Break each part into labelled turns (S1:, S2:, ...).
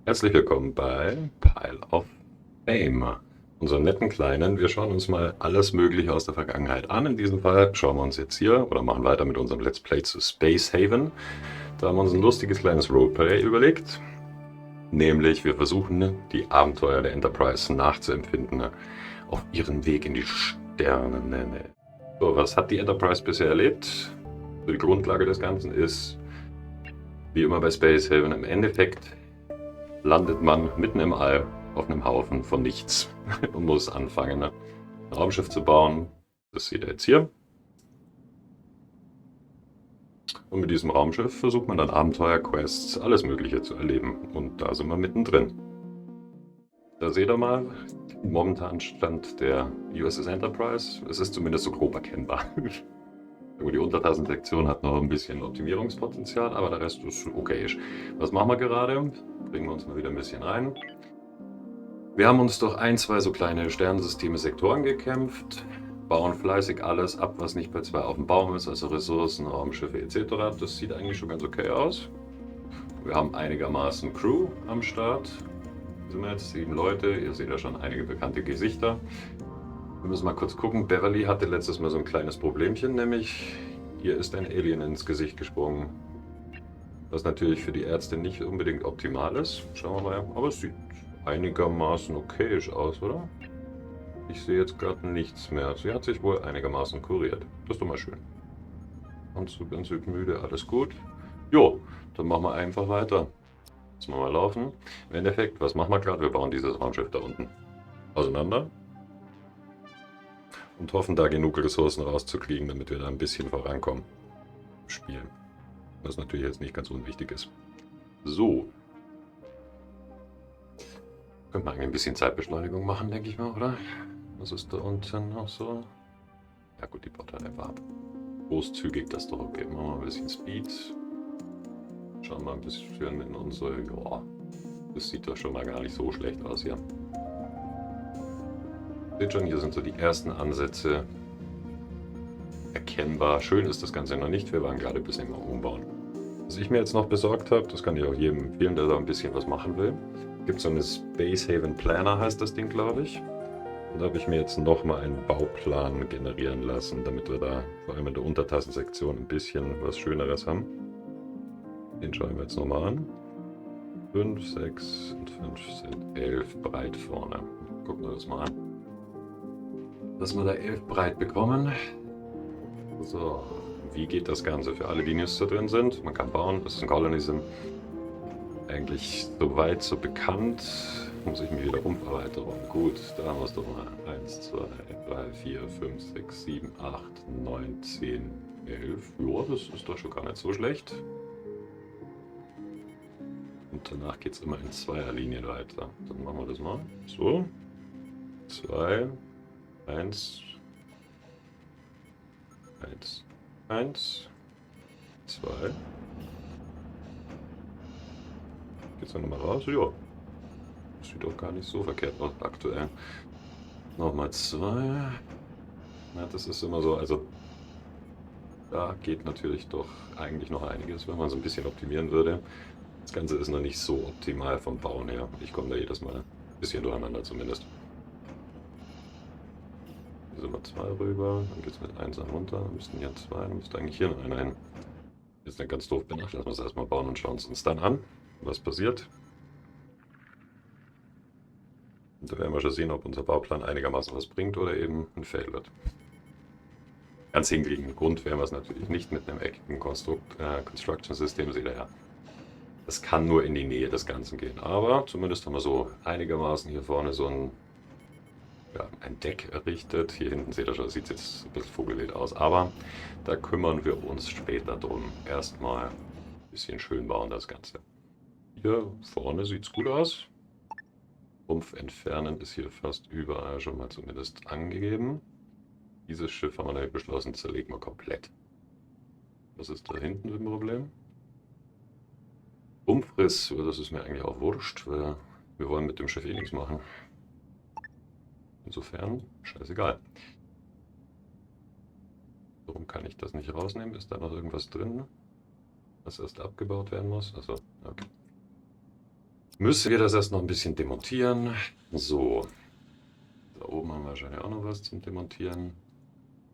S1: Herzlich willkommen bei Pile of Fame, unseren netten kleinen. Wir schauen uns mal alles Mögliche aus der Vergangenheit an. In diesem Fall schauen wir uns jetzt hier oder machen weiter mit unserem Let's Play zu Space Haven. Da haben wir uns ein lustiges kleines Roleplay überlegt. Nämlich, wir versuchen, die Abenteuer der Enterprise nachzuempfinden auf ihren Weg in die Sterne. So, was hat die Enterprise bisher erlebt? Die Grundlage des Ganzen ist, wie immer bei Space Haven, im Endeffekt landet man mitten im All auf einem Haufen von nichts und muss anfangen, ein Raumschiff zu bauen. Das seht ihr jetzt hier. Und mit diesem Raumschiff versucht man dann Abenteuer, Quests, alles Mögliche zu erleben. Und da sind wir mittendrin. Da seht ihr mal den momentanen Stand der USS Enterprise. Es ist zumindest so grob erkennbar. Die Untertassensektion hat noch ein bisschen Optimierungspotenzial, aber der Rest ist okay. Was machen wir gerade? Bringen wir uns mal wieder ein bisschen rein. Wir haben uns durch ein, zwei so kleine Sternensysteme, Sektoren gekämpft, bauen fleißig alles ab, was nicht bei 2 auf dem Baum ist, also Ressourcen, Raumschiffe etc. Das sieht eigentlich schon ganz okay aus. Wir haben einigermaßen Crew am Start. Sind wir jetzt 7 Leute, ihr seht ja schon einige bekannte Gesichter. Wir müssen mal kurz gucken. Beverly hatte letztes Mal so ein kleines Problemchen, nämlich hier ist ein Alien ins Gesicht gesprungen. Was natürlich für die Ärzte nicht unbedingt optimal ist. Schauen wir mal, aber es sieht einigermaßen okayisch aus, oder? Ich sehe jetzt gerade nichts mehr. Sie hat sich wohl einigermaßen kuriert. Das ist doch mal schön. Anzug müde, alles gut. Jo, dann machen wir einfach weiter. Lassen wir mal laufen. Im Endeffekt, was machen wir gerade? Wir bauen dieses Raumschiff da unten auseinander und hoffen, da genug Ressourcen rauszukriegen, damit wir da ein bisschen vorankommen im Spiel. Was natürlich jetzt nicht ganz unwichtig ist. So. Könnte man eigentlich ein bisschen Zeitbeschleunigung machen, denke ich mal, oder? Was ist da unten noch so? Ja gut, die baut halt einfach ab. Großzügig, das ist doch okay. Machen wir ein bisschen Speed. Schauen wir mal ein bisschen in unsere... Ja, das sieht doch schon mal gar nicht so schlecht aus hier. Seht schon, hier sind so die ersten Ansätze erkennbar. Schön ist das Ganze noch nicht. Wir waren gerade ein bisschen am Umbauen. Was ich mir jetzt noch besorgt habe, das kann ich auch jedem empfehlen, der da ein bisschen was machen will. Gibt so eine Space Haven Planner, heißt das Ding, glaube ich. Und da habe ich mir jetzt nochmal einen Bauplan generieren lassen, damit wir da vor allem in der Untertassensektion ein bisschen was Schöneres haben. Den schauen wir jetzt nochmal an. 5, 6 und 5 sind 11 breit vorne. Gucken wir das mal an. Dass wir da 11 breit bekommen. So, wie geht das Ganze für alle, die News da drin sind? Man kann bauen, das ist ein Colonism. Eigentlich so weit, so bekannt. Muss ich mich wieder Rumpferweiterung. Gut, da haben wir es doch mal. 1, 2, 3, 4, 5, 6, 7, 8, 9, 10, 11. Ja, das ist doch schon gar nicht so schlecht. Und danach geht es immer in Zweierlinien weiter. Dann machen wir das mal. So. 2, 1, 1, 1, 2. Geht's dann nochmal raus? Ja. Sieht doch gar nicht so verkehrt aus aktuell. Nochmal 2. Ja, das ist immer so, also da geht natürlich doch eigentlich noch einiges, wenn man so ein bisschen optimieren würde. Das Ganze ist noch nicht so optimal vom Bauen her. Ich komme da jedes Mal ein bisschen durcheinander zumindest. Hier sind wir 2 rüber, dann geht es mit 1 runter, dann müssten hier 2, dann müsste eigentlich hier noch einer hin. Jetzt nicht ganz doof bin, lassen wir es erstmal bauen und schauen es uns dann an, was passiert. Und da werden wir schon sehen, ob unser Bauplan einigermaßen was bringt oder eben ein Fail wird. Ganz hinkriegen. Grund wären wir es natürlich nicht mit einem eckigen Construction-System, seht ihr ja. Das kann nur in die Nähe des Ganzen gehen. Aber zumindest haben wir so einigermaßen hier vorne so ein Deck errichtet. Hier hinten seht ihr schon, sieht jetzt ein bisschen vogelwild aus. Aber da kümmern wir uns später drum. Erstmal ein bisschen schön bauen das Ganze. Hier vorne sieht es gut aus. Rumpf entfernen ist hier fast überall schon mal zumindest angegeben. Dieses Schiff haben wir nämlich beschlossen, zerlegen wir komplett. Was ist da hinten für ein Problem? Umriss, das ist mir eigentlich auch wurscht, weil wir wollen mit dem Schiff eh nichts machen. Insofern, scheißegal. Warum kann ich das nicht rausnehmen? Ist da noch irgendwas drin, was erst abgebaut werden muss? Achso, okay. Müssen wir das erst noch ein bisschen demontieren. So, da oben haben wir wahrscheinlich auch noch was zum Demontieren.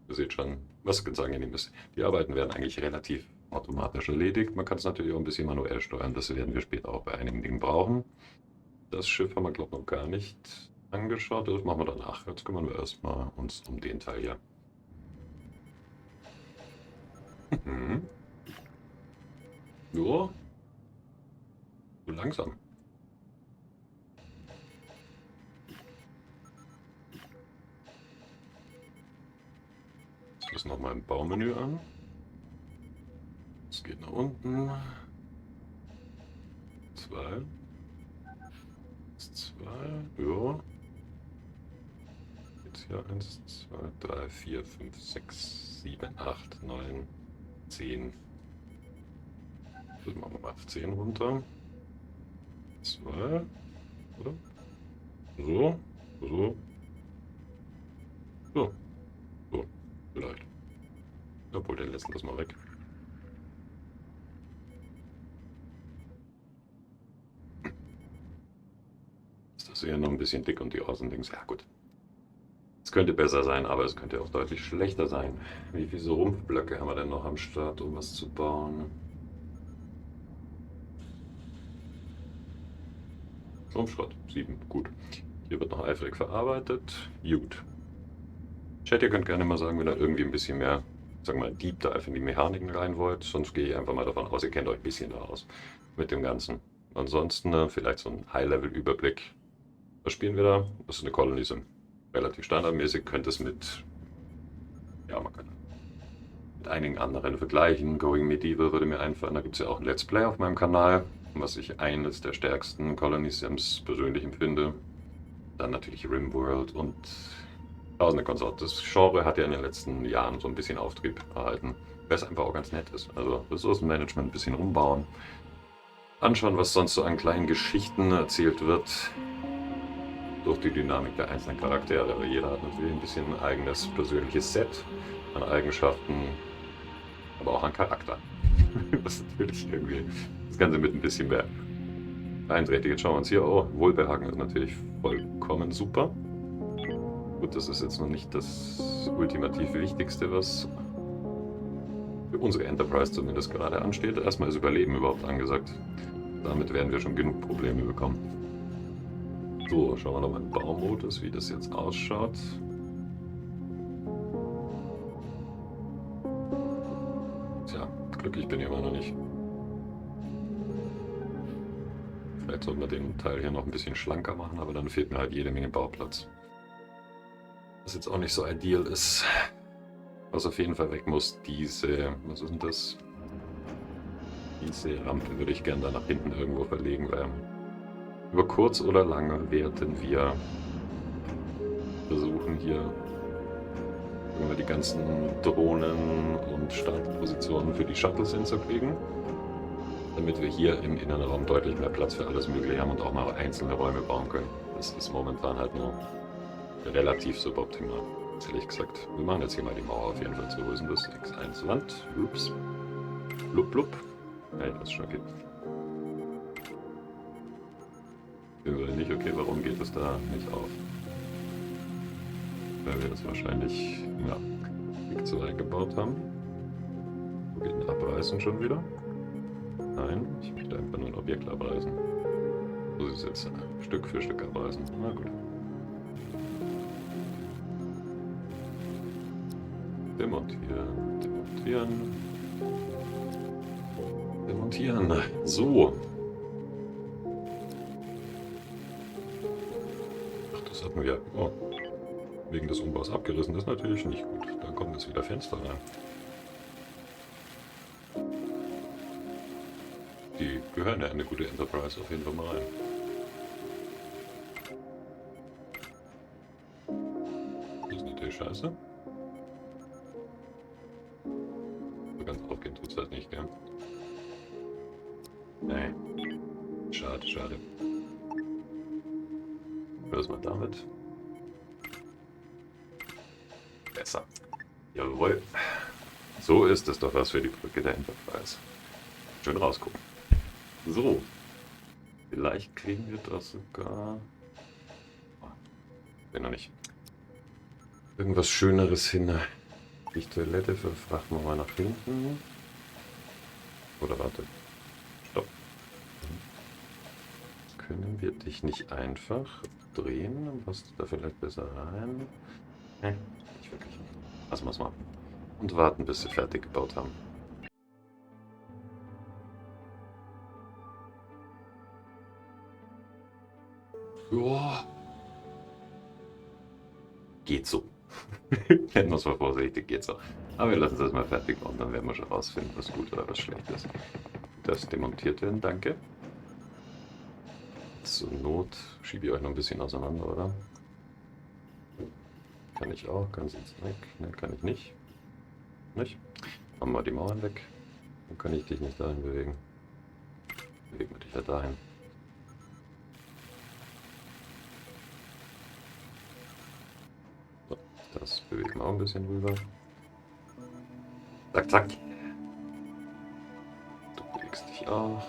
S1: Ihr seht schon, was ganz angenehm ist. Die Arbeiten werden eigentlich relativ automatisch erledigt. Man kann es natürlich auch ein bisschen manuell steuern. Das werden wir später auch bei einigen Dingen brauchen. Das Schiff haben wir, glaube ich, noch gar nicht angeschaut. Das machen wir danach. Jetzt kümmern wir erstmal uns um den Teil hier. Mhm. So, so langsam. Das nochmal im Baumenü an. Es geht nach unten. 2. 2. Ja. Jetzt hier 1, 2, 3, 4, 5, 6, 7, 8, 9, 10. Das machen wir mal auf 10 runter. 2. Oder? So. So. So. So. Vielleicht. Obwohl, den lassen das mal weg. Ist das hier noch ein bisschen dick und die Außendings? Ja, gut. Es könnte besser sein, aber es könnte auch deutlich schlechter sein. Wie viele so Rumpfblöcke haben wir denn noch am Start, um was zu bauen? Rumpfschrott, 7, gut. Hier wird noch eifrig verarbeitet. Gut. Chat, ihr könnt gerne mal sagen, wenn ihr irgendwie ein bisschen mehr, sagen wir mal, Deep Dive in die Mechaniken rein wollt. Sonst gehe ich einfach mal davon aus, ihr kennt euch ein bisschen da aus mit dem Ganzen. Ansonsten vielleicht so ein High-Level-Überblick. Was spielen wir da? Das ist eine Colony Sim. Relativ standardmäßig, könnte es mit, ja, man kann mit einigen anderen vergleichen. Going Medieval würde mir einfallen, da gibt es ja auch ein Let's Play auf meinem Kanal, was ich eines der stärksten Colony Sims persönlich empfinde. Dann natürlich RimWorld und tausende Konsorten. Das Genre hat ja in den letzten Jahren so ein bisschen Auftrieb erhalten, weil es einfach auch ganz nett ist. Also Ressourcenmanagement ein bisschen umbauen, anschauen, was sonst so an kleinen Geschichten erzählt wird durch die Dynamik der einzelnen Charaktere. Aber jeder hat natürlich ein bisschen ein eigenes persönliches Set an Eigenschaften, aber auch an Charakter. Was natürlich irgendwie das Ganze mit ein bisschen mehr einträchtig. Jetzt schauen wir uns hier, oh, Wohlbehagen ist natürlich vollkommen super. Gut, das ist jetzt noch nicht das ultimativ Wichtigste, was für unsere Enterprise zumindest gerade ansteht. Erstmal ist Überleben überhaupt angesagt. Damit werden wir schon genug Probleme bekommen. So, schauen wir nochmal in Baumodus, wie das jetzt ausschaut. Tja, glücklich bin ich immer noch nicht. Vielleicht sollten wir den Teil hier noch ein bisschen schlanker machen, aber dann fehlt mir halt jede Menge Bauplatz. Was jetzt auch nicht so ideal ist. Was auf jeden Fall weg muss, diese, was ist denn das? Diese Rampe würde ich gerne da nach hinten irgendwo verlegen, weil über kurz oder lang werden wir versuchen, hier die ganzen Drohnen und Startpositionen für die Shuttles hinzukriegen, damit wir hier im Innenraum deutlich mehr Platz für alles Mögliche haben und auch mal einzelne Räume bauen können. Das ist momentan halt nur relativ suboptimal, ehrlich gesagt. Wir machen jetzt hier mal die Mauer auf jeden Fall zu. Wo ist denn das? X1 Land. Ups. Blub, blub. Ja, das schon geht. Wir nicht, okay, warum geht es da nicht auf? Weil wir das wahrscheinlich, ja, nicht so eingebaut haben. Wo geht ein Abreißen schon wieder? Nein, ich möchte einfach nur ein Objekt abreißen. So ist es jetzt Stück für Stück abreißen. Na gut. Demontieren, demontieren. Demontieren. So. Ach, das hatten wir. Oh. Wegen des Umbaus abgerissen. Das ist natürlich nicht gut. Dann kommen jetzt wieder Fenster rein. Die gehören ja in eine gute Enterprise auf jeden Fall mal rein. Das ist natürlich scheiße. So ganz aufgehen tut es halt nicht, gell? Nee. Schade, schade. Was mal damit? Besser. Jawohl. So ist es doch was für die Brücke der Enterprise. Schön rausgucken. So. Vielleicht kriegen wir das sogar... Wenn noch nicht. Irgendwas Schöneres hin. Die Toilette verfrachten wir mal nach hinten. Oder warte. Stopp. Können wir dich nicht einfach drehen? Dann passt du da vielleicht besser rein? Nicht wirklich. Lassen wir es mal. Und warten, bis sie fertig gebaut haben. Joa. Geht so. Nennen wir es mal vorsichtig, geht so. Aber wir lassen es erstmal fertig und dann werden wir schon rausfinden, was gut oder was schlecht ist. Das demontiert werden, danke. Zur Not schiebe ich euch noch ein bisschen auseinander, oder? Kann ich auch, kann sie jetzt weg? Ne, kann ich nicht. Nicht? Machen wir die Mauern weg. Dann kann ich dich nicht dahin bewegen. Bewegen wir dich ja dahin. So, das bewegen wir auch ein bisschen rüber. Zack, zack. Du bewegst dich auch.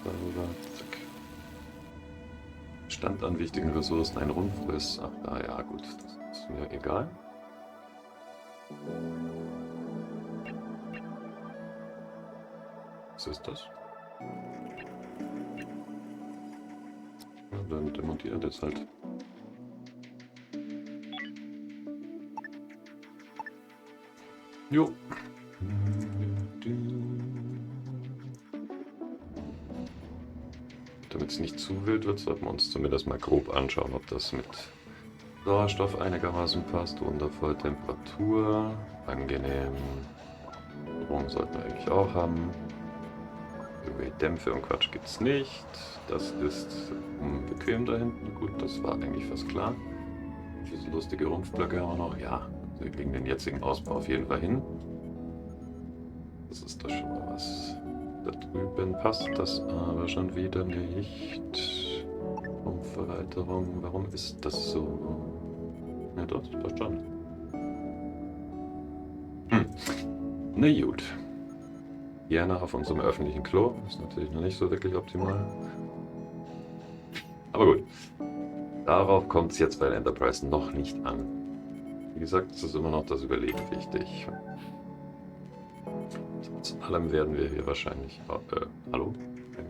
S1: Darüber, zack. Stand an wichtigen Ressourcen ein Rundriss. Ach, da, ja, gut. Das ist mir egal. Was ist das? Ja, dann demontiert jetzt halt. Jo. Damit es nicht zu wild wird, sollten wir uns zumindest mal grob anschauen, ob das mit Sauerstoff einigermaßen passt. Wundervoll, Temperatur, angenehm. Strom sollten wir eigentlich auch haben. Irgendwie Dämpfe und Quatsch gibt es nicht. Das ist bequem da hinten. Gut, das war eigentlich fast klar. Diese lustige Rumpfblöcke haben wir noch. Ja, wir kriegen den jetzigen Ausbau auf jeden Fall hin. Das ist doch schon mal was. Da drüben passt das aber schon wieder nicht. Rumpferweiterung, warum ist das so? Ja doch, das passt schon. Na gut. Gerne auf unserem öffentlichen Klo. Ist natürlich noch nicht so wirklich optimal. Aber gut. Darauf kommt es jetzt bei der Enterprise noch nicht an. Wie gesagt, es ist immer noch das Überlegen wichtig. Zu allem werden wir hier wahrscheinlich... hallo?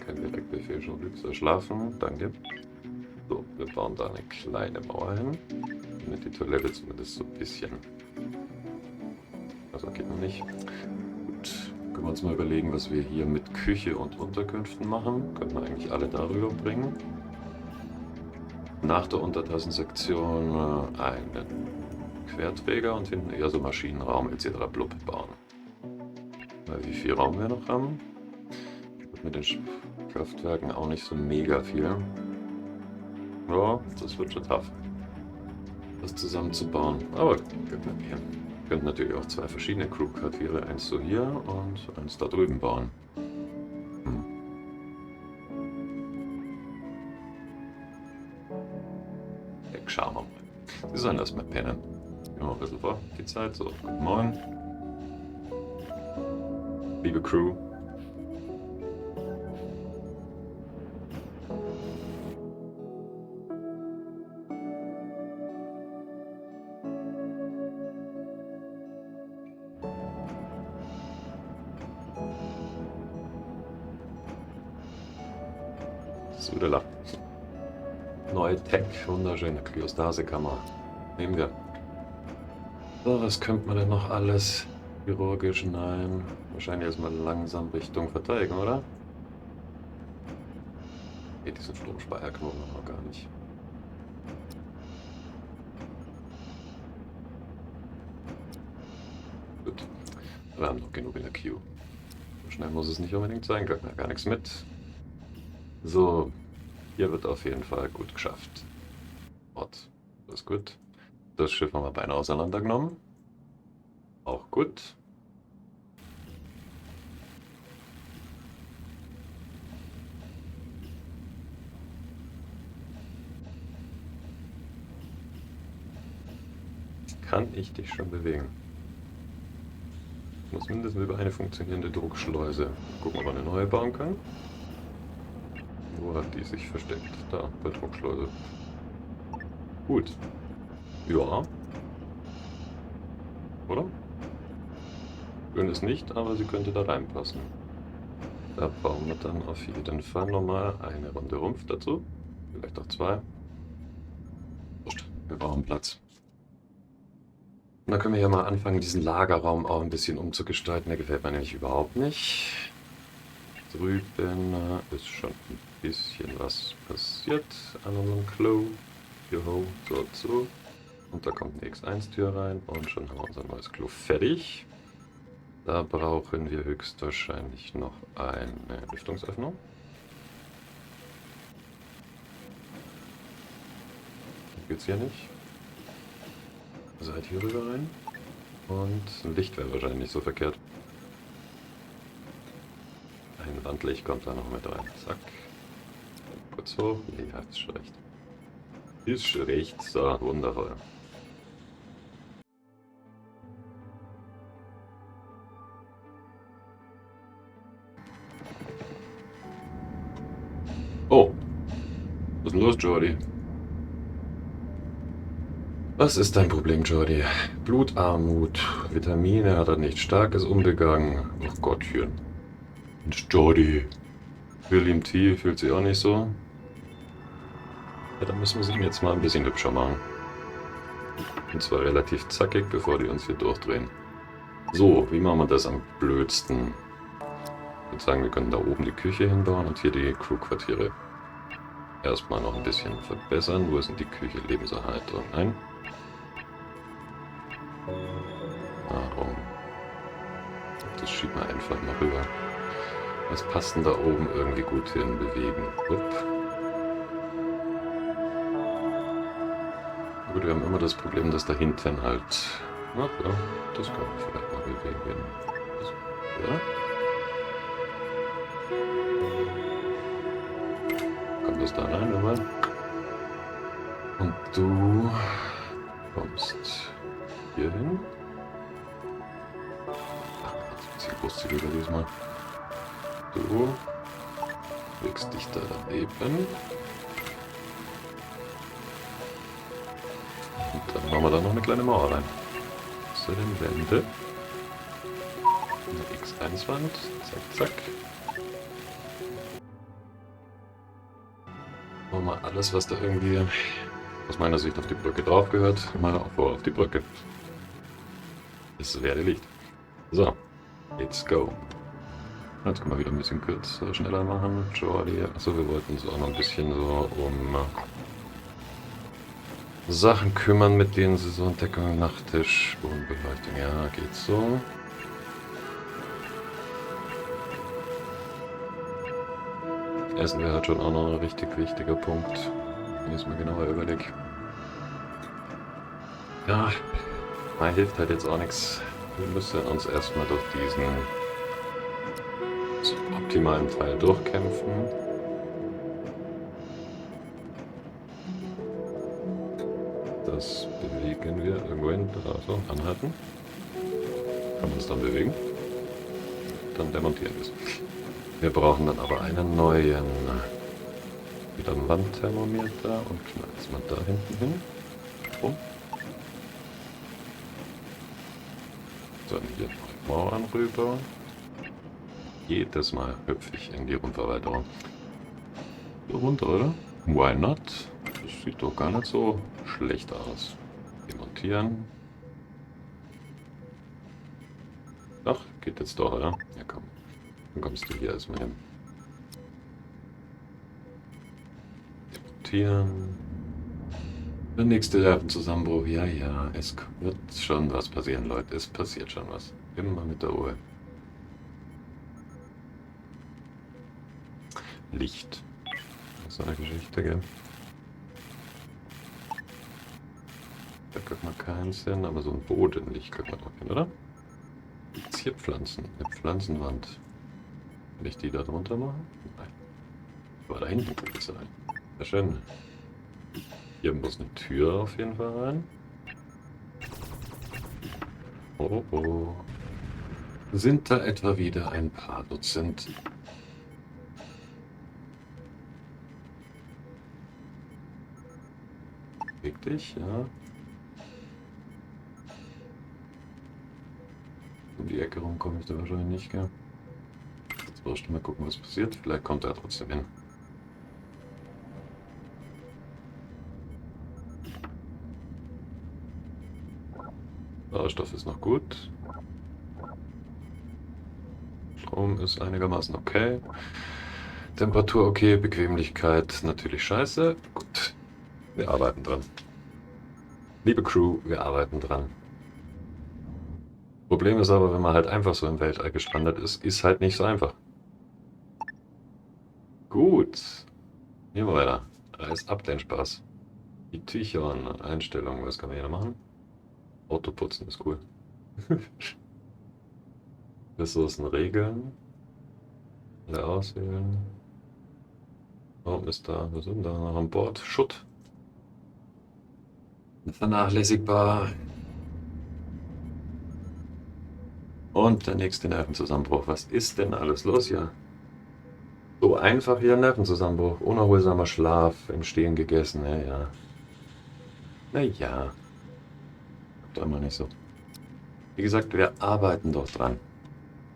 S1: Kein Direktbefehl, schon Glück schlafen. Danke. So, wir bauen da eine kleine Mauer hin. Damit die Toilette zumindest so ein bisschen... Also geht noch nicht. Gut, können wir uns mal überlegen, was wir hier mit Küche und Unterkünften machen. Können wir eigentlich alle darüber bringen. Nach der Untertassensektion einen Querträger und hinten eher so Maschinenraum etc. blub bauen. Weil wie viel Raum wir noch haben. Mit den Kraftwerken auch nicht so mega viel. Ja, das wird schon tough, das zusammenzubauen. Aber wir könnten natürlich auch zwei verschiedene Crew-Quartiere, eins so hier und eins da drüben bauen. Schauen wir mal. Wir sollen erstmal pennen. Gehen wir mal ein bisschen vor die Zeit. So, guten Morgen. Liebe Crew. Sudela. Neue Tech, wunderschöne Kryostasekammer. Nehmen wir. So, was könnte man denn noch alles? Chirurgisch, nein. Wahrscheinlich erstmal langsam Richtung Verteidigung, oder? Nee, diesen Stromspeicherknoten haben wir gar nicht. Gut. Wir haben noch genug in der Queue. So schnell muss es nicht unbedingt sein, kriegt man gar nichts mit. So, hier wird auf jeden Fall gut geschafft. Ort, das ist gut. Das Schiff haben wir beinahe auseinandergenommen. Auch gut. Kann ich dich schon bewegen? Ich muss mindestens über eine funktionierende Druckschleuse. Gucken, ob wir eine neue bauen können. Wo hat die sich versteckt? Da, bei Druckschleuse. Gut. Ja. Oder? Schön ist nicht, aber sie könnte da reinpassen. Da bauen wir dann auf jeden Fall nochmal eine Runde Rumpf dazu. Vielleicht auch 2. Wurscht, wir brauchen Platz. Und dann können wir ja mal anfangen, diesen Lagerraum auch ein bisschen umzugestalten. Der gefällt mir nämlich überhaupt nicht. Drüben ist schon ein bisschen was passiert an unserem Klo. Joho, so. Und da kommt eine X1-Tür rein und schon haben wir unser neues Klo fertig. Da brauchen wir höchstwahrscheinlich noch eine Lüftungsöffnung. Geht's hier nicht. Also halt hier rüber rein. Und ein Licht wäre wahrscheinlich nicht so verkehrt. Ein Wandlicht kommt da noch mit rein. Zack. Kurz hoch. Ja, ist schon recht. Ist schon recht. So, wundervoll. Oh. Was ist denn los, Jordi? Was ist dein Problem, Jordi? Blutarmut. Vitamine hat er nicht. Starkes umgegangen. Ach Gottchen. Mensch, Jordi. William T. fühlt sich auch nicht so. Ja, dann müssen wir sie ihm jetzt mal ein bisschen hübscher machen. Und zwar relativ zackig, bevor die uns hier durchdrehen. So, wie machen wir das am blödsten? Ich würde sagen, wir können da oben die Küche hinbauen und hier die Crewquartiere erstmal noch ein bisschen verbessern. Wo ist denn die Küche? Lebenserhaltung? Nein. Warum? Das schieben wir einfach mal rüber. Was passt denn da oben irgendwie gut hin? Bewegen. Upp. Gut, wir haben immer das Problem, dass da hinten halt... Na ja, das kann man vielleicht mal bewegen. Ja. Kommt das da rein, oder? Und du kommst hier hin. Ach, ein bisschen großzügiger diesmal. Du legst dich da daneben. Und dann machen wir da noch eine kleine Mauer rein. So, den Wände. Eine X1-Wand. Zack, zack. Machen wir alles, was da irgendwie aus meiner Sicht auf die Brücke drauf gehört, mal vor auf die Brücke. Es werde Licht. So, let's go. Jetzt können wir wieder ein bisschen kürzer, schneller machen. Jordi, achso, wir wollten uns auch noch ein bisschen so um Sachen kümmern, mit denen sie so Entdeckung, Nachttisch, Bodenbeleuchtung, ja, geht so. Essen wäre halt schon auch noch ein richtig wichtiger Punkt, wenn ich es mal genauer überlege. Ja, mal hilft halt jetzt auch nichts. Wir müssen uns erstmal durch diesen optimalen Teil durchkämpfen. Das bewegen wir irgendwo hin. Also anhalten. Kann man es dann bewegen? Dann demontieren wir es. Wir brauchen dann aber einen neuen wieder einen Wandthermometer und knallen es mal da hinten hin. Oh. Dann hier Mauern rüber. Jedes Mal hüpfe ich in die Rumpferweiterung. So runter, oder? Why not? Das sieht doch gar nicht so schlecht aus. Demontieren. Ach, geht jetzt doch, oder? Ja, komm. Dann kommst du hier erstmal hin. Demontieren. Der nächste Nervenzusammenbruch. Ja, ja, es wird schon was passieren, Leute. Es passiert schon was. Immer mit der Ruhe. Licht. Das ist eine Geschichte, gell? Da kriegt man keinen Sinn, aber so ein Bodenlicht kriegt man doch hin, oder? Jetzt hier Pflanzen. Eine Pflanzenwand. Kann ich die da drunter machen? Nein. Aber da hinten kann es sein. Sehr schön. Hier muss eine Tür auf jeden Fall rein. Oh, oh. Sind da etwa wieder ein paar Dutzend Beweg dich, ja. Um die Ecke rum komme ich da wahrscheinlich nicht, gell? Jetzt brauchst du mal gucken, was passiert. Vielleicht kommt er trotzdem hin. Sauerstoff ist noch gut. Strom ist einigermaßen okay. Temperatur okay, Bequemlichkeit natürlich scheiße. Gut, wir arbeiten dran. Liebe Crew, wir arbeiten dran. Problem ist aber, wenn man halt einfach so im Weltall gestrandet ist, ist halt nicht so einfach. Gut. Gehen wir weiter. Reiß ab den Spaß. Die Tücher und Einstellungen, was kann man hier noch machen? Autoputzen ist cool. Ressourcen regeln. Alle auswählen. Oh, ist da, was ist denn da noch an Bord? Schutt. Vernachlässigbar. Und der nächste Nervenzusammenbruch. Was ist denn alles los hier? So einfach wie ein Nervenzusammenbruch. Unerholsamer Schlaf, im Stehen gegessen. Naja. Naja. Doch mal nicht so. Wie gesagt, wir arbeiten doch dran.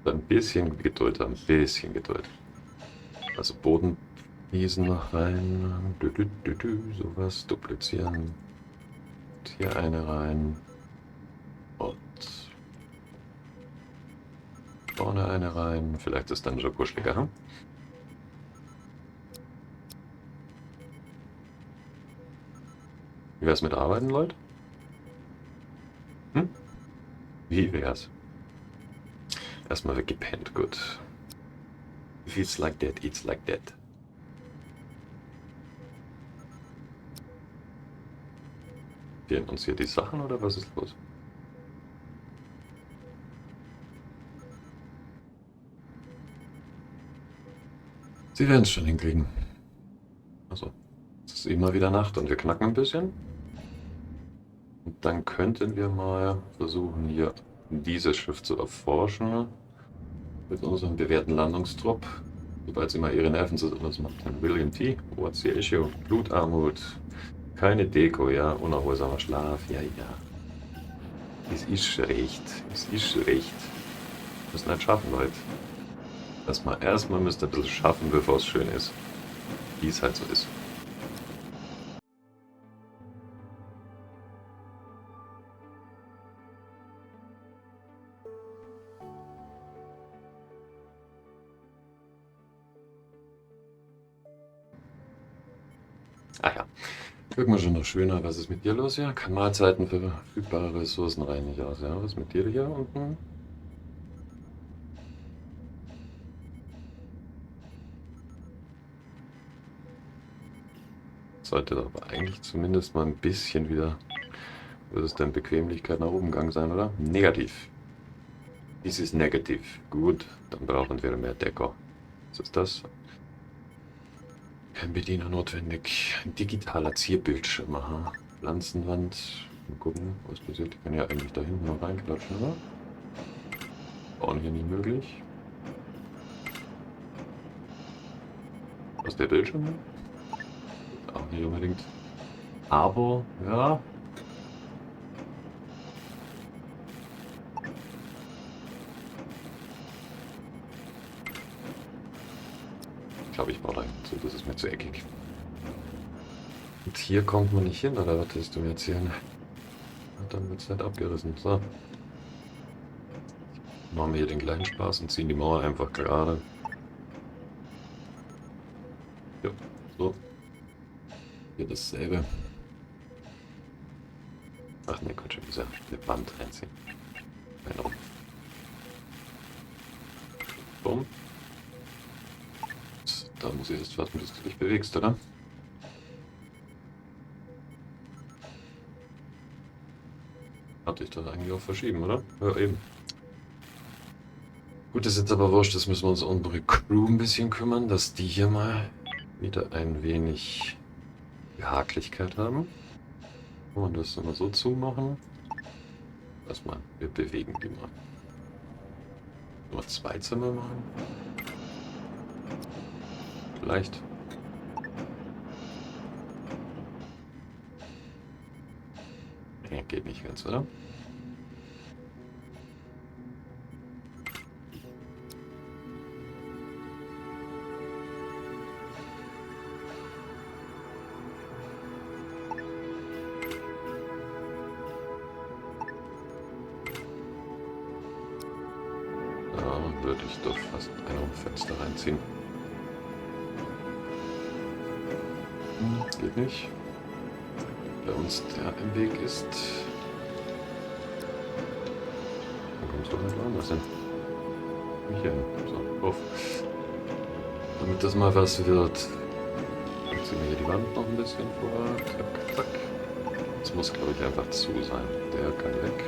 S1: Ein bisschen Geduld haben. Ein bisschen Geduld. Also Bodenfliesen noch rein. Sowas. Duplizieren. Und hier eine rein. Und vorne eine rein. Vielleicht ist dann schon kuscheliger, hm? Wie wär's mit Arbeiten, Leute? Hm? Wie wär's? Erstmal weggepennt, gut. Feels like that, eats like that. Fehlen uns hier die Sachen oder was ist los? Sie werden es schon hinkriegen. Also, es ist immer wieder Nacht und wir knacken ein bisschen. Und dann könnten wir mal versuchen, hier dieses Schiff zu erforschen. Mit unserem bewährten Landungstrupp. Sobald sie mal ihre Nerven zusammen machen. William T. What's the issue? Blutarmut. Keine Deko, ja. Unerholsamer Schlaf. Ja, ja. Es ist recht. Es ist recht. Wir müssen halt schaffen, Leute. Erstmal müsst ihr ein bisschen schaffen, bevor es schön ist. Wie es halt so ist. Ah ja. Gucken wir schon noch schöner. Was ist mit dir los hier? Kann Mahlzeiten für verfügbare Ressourcen rein nicht aus, ja? Was ist mit dir hier unten? Sollte aber eigentlich zumindest mal ein bisschen wieder, was ist denn Bequemlichkeit nach oben gegangen sein, oder? Negativ. Dies ist negativ. Gut, dann brauchen wir mehr Deko. Was ist das? Kein Bediener notwendig. Ein digitaler Zierbildschirm. Aha. Pflanzenwand. Mal gucken, was passiert. Die kann ja eigentlich da hinten noch reinklatschen, oder? Bauen hier nicht möglich. Was ist der Bildschirm? Auch nicht unbedingt. Aber, ja. Ich glaube, ich baue da hinzu. Das ist mir zu eckig. Und hier kommt man nicht hin, oder was willst du mir erzählen? Und dann wird es halt abgerissen. So. Machen wir hier den kleinen Spaß und ziehen die Mauer einfach gerade. Ja, so. Hier dasselbe. Ach ne, Gott, schon wieder eine Wand reinziehen. Genau. Bumm. Da muss ich erst warten, bis du dich bewegst, oder? Hatte ich das eigentlich auch verschieben, oder? Ja, eben. Gut, ist jetzt aber wurscht, das müssen wir uns um unsere Crew ein bisschen kümmern, dass die hier mal wieder ein wenig Behaglichkeit haben. Und das immer so zumachen. Erstmal, wir bewegen die mal. Nur 2 Zimmer machen. Vielleicht. Geht nicht ganz, oder? Da würde ich doch fast ein Fenster reinziehen. Geht nicht. Bei uns der im Weg ist. Dann kommt so halt woanders hin. Hier hin. So, auf. Damit das mal was wird. Dann ziehen wir hier die Wand noch ein bisschen vor. Zack, zack. Das muss, glaube ich, einfach zu sein. Der kann weg.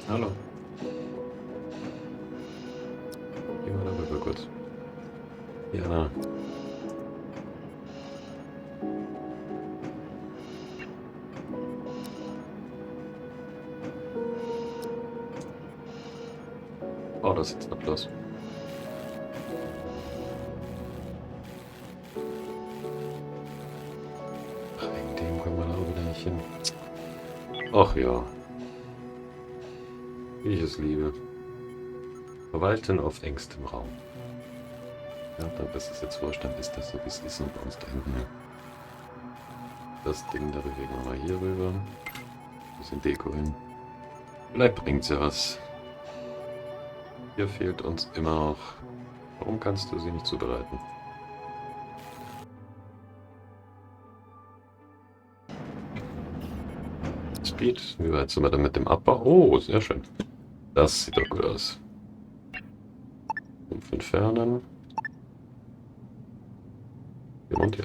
S1: Hallo. Gehen wir da rüber kurz. Ja, na. Oh, das ist jetzt Applaus. Ach, wegen dem kommen wir da wieder nicht hin. Ach ja. Wie ich es liebe. Verwalten auf engstem Raum. Ja, das ist jetzt Vorstand, ist das so, wie es ist und bei uns da hinten. Das Ding, da bewegen wir mal hier rüber. Ein bisschen Deko hin. Vielleicht bringt's ja was. Hier fehlt uns immer noch. Warum kannst du sie nicht zubereiten? Speed. Wie weit sind wir denn mit dem Abbau? Oh, sehr schön. Das sieht doch gut aus. 5 entfernen. Hier und hier.